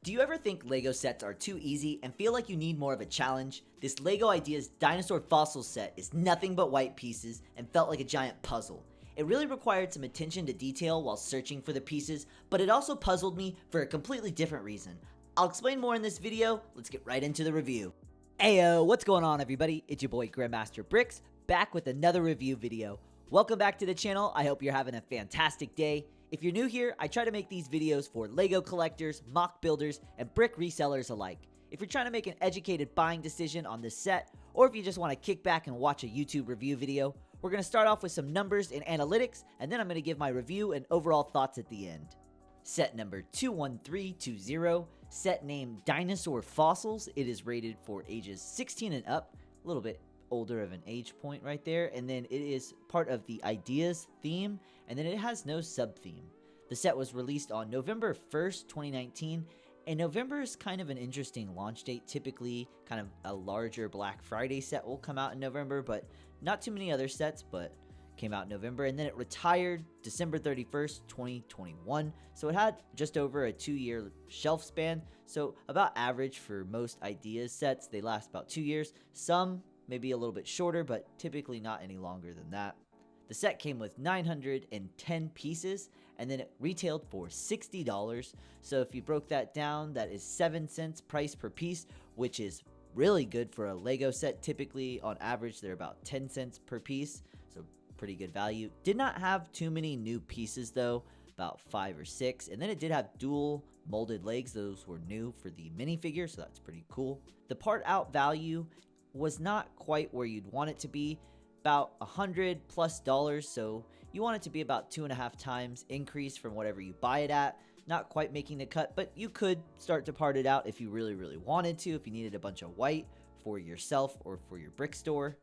Do you ever think LEGO sets are too easy and feel like you need more of a challenge? This LEGO Ideas Dinosaur Fossil set is nothing but white pieces and felt like a giant puzzle. It really required some attention to detail while searching for the pieces, but it also puzzled me for a completely different reason. I'll explain more in this video. Let's get right into the review. Ayo, what's going on everybody? It's your boy Grandmaster Bricks, back with another review video. Welcome back to the channel. I hope you're having a fantastic day. If you're new here, I try to make these videos for LEGO collectors, mock builders, and brick resellers alike. If you're trying to make an educated buying decision on this set, or if you just want to kick back and watch a YouTube review video, we're going to start off with some numbers and analytics, and then I'm going to give my review and overall thoughts at the end. Set number 21320, set named Dinosaur Fossils. It is rated for ages 16 and up, a little bit older of an age point right there, and then it is part of the Ideas theme, and then it has no sub-theme. The set was released on November 1st, 2019, and November is kind of an interesting launch date. Typically, kind of a larger Black Friday set will come out in November, but not too many other sets, but came out in November, and then it retired December 31st, 2021, so it had just over a 2-year shelf span, so about average for most Ideas sets. They last about 2 years. Some maybe a little bit shorter, but typically not any longer than that. The set came with 910 pieces, and then it retailed for $60. So if you broke that down, that is 7 cents price per piece, which is really good for a LEGO set. Typically, on average, they're about 10 cents per piece, so pretty good value. Did not have too many new pieces though, about 5 or 6, and then it did have dual molded legs. Those were new for the minifigure, so that's pretty cool. The part out value was not quite where you'd want it to be, about $100+, so you want it to be about 2.5 times increase from whatever you buy it at. Not quite making the cut, but you could start to part it out if you really wanted to, if you needed a bunch of white for yourself or for your brick store.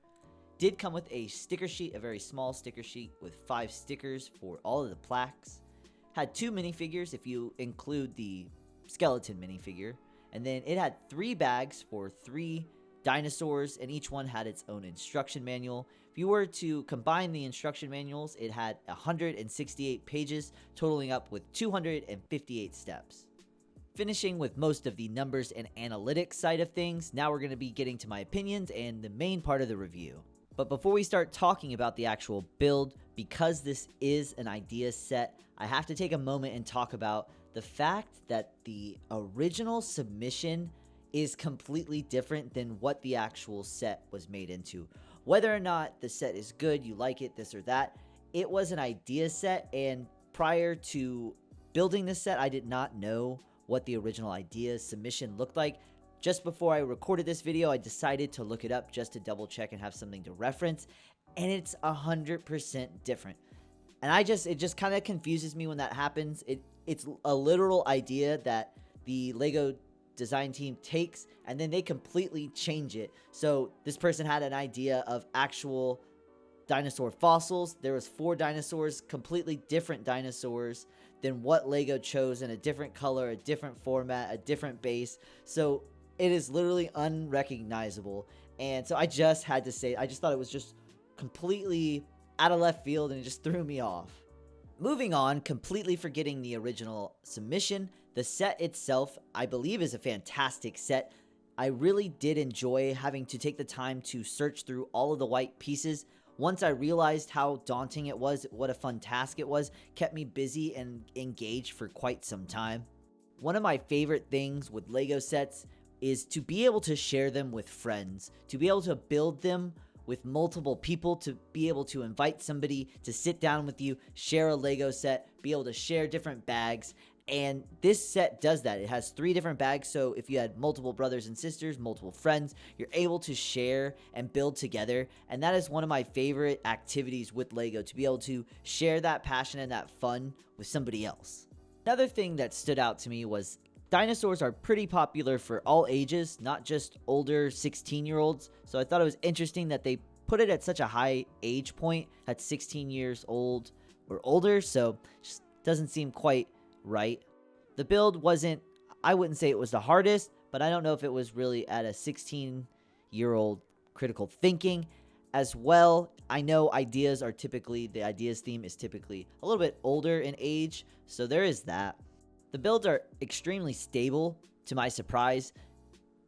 Did come with a sticker sheet, a very small sticker sheet with 5 stickers for all of the plaques. Had 2 minifigures if you include the skeleton minifigure, and then it had 3 bags for 3 dinosaurs, and each one had its own instruction manual. If you were to combine the instruction manuals, it had 168 pages, totaling up with 258 steps. Finishing with most of the numbers and analytics side of things, now we're going to be getting to my opinions and the main part of the review. But before we start talking about the actual build, because this is an Ideas set, I have to take a moment and talk about the fact that the original submission is completely different than what the actual set was made into. Whether or not the set is good, you like it, this or that, it was an Ideas set, and prior to building this set, I did not know what the original Ideas submission looked like. Just before I recorded this video, I decided to look it up just to double check and have something to reference, and it's 100% different. And it just kind of confuses me when that happens. It's a literal idea that the LEGO design team takes, and then they completely change it. So this person had an idea of actual dinosaur fossils. There was 4 dinosaurs, completely different dinosaurs than what LEGO chose, in a different color, a different format, a different base. So it is literally unrecognizable. And so I just had to say, I just thought it was just completely out of left field, and it just threw me off. Moving on, completely forgetting the original submission, the set itself, I believe, is a fantastic set. I really did enjoy having to take the time to search through all of the white pieces. Once I realized how daunting it was, what a fun task it was, kept me busy and engaged for quite some time. One of my favorite things with LEGO sets is to be able to share them with friends, to be able to build them with multiple people, to be able to invite somebody to sit down with you, share a LEGO set, be able to share different bags. And this set does that. It has 3 different bags, so if you had multiple brothers and sisters, multiple friends, you're able to share and build together. And that is one of my favorite activities with LEGO, to be able to share that passion and that fun with somebody else. Another thing that stood out to me was dinosaurs are pretty popular for all ages, not just older 16-year-olds. So I thought it was interesting that they put it at such a high age point, at 16 years old or older, so just doesn't seem quite right. The build wasn't, I wouldn't say it was the hardest, but I don't know if it was really at a 16-year-old critical thinking as well. I know Ideas are typically, the Ideas theme is typically a little bit older in age, so there is that. The builds are extremely stable. to my surprise.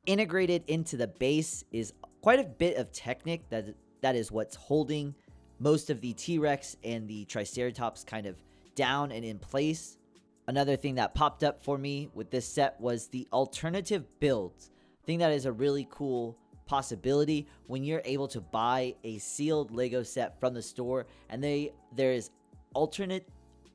Integrated into the base is quite a bit of Technic that is what's holding most of the T-Rex and the Triceratops kind of down and in place. Another thing that popped up for me with this set was the alternative builds. I think that is a really cool possibility when you're able to buy a sealed Lego set from the store and there is alternate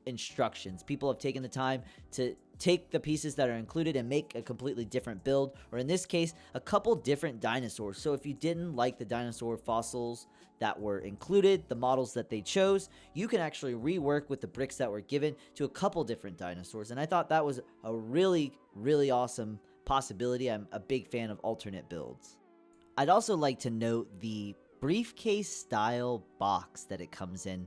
instructions. People have taken the time to take the pieces that are included and make a completely different build, or in this case, a couple different dinosaurs. So if you didn't like the dinosaur fossils that were included, the models that they chose, you can actually rework with the bricks that were given to a couple different dinosaurs. And I thought that was a really, really awesome possibility. I'm a big fan of alternate builds. I'd also like to note the briefcase style box that it comes in.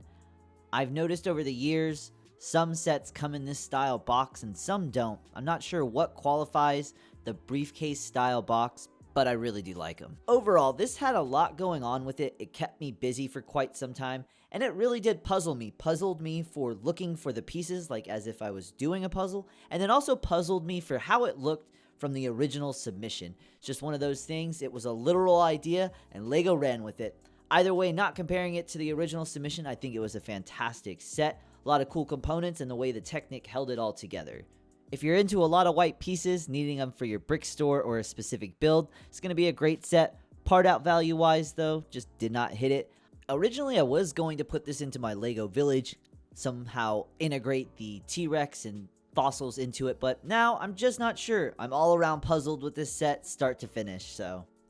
I've noticed over the years, some sets come in this style box and some don't. I'm not sure what qualifies the briefcase style box, but I really do like them. Overall, this had a lot going on with it. It kept me busy for quite some time, and it really did puzzle me. Puzzled me for looking for the pieces, like as if I was doing a puzzle, and then also puzzled me for how it looked from the original submission. It's just one of those things. It was a literal idea, and Lego ran with it. Either way, not comparing it to the original submission, I think it was a fantastic set. A lot of cool components and the way the Technic held it all together. If you're into a lot of white pieces, needing them for your brick store or a specific build, it's going to be a great set. Part out value wise though, just did not hit it. Originally I was going to put this into my Lego village, somehow integrate the T-Rex and fossils into it, but now I'm just not sure. I'm all around puzzled with this set start to finish.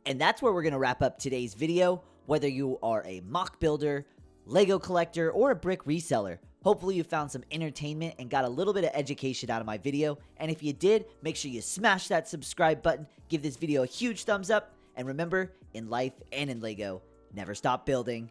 And that's where we're going to wrap up today's video. Whether you are a mock builder, Lego collector, or a brick reseller, hopefully you found some entertainment and got a little bit of education out of my video. And if you did, make sure you smash that subscribe button, give this video a huge thumbs up, and remember, in life and in Lego, never stop building.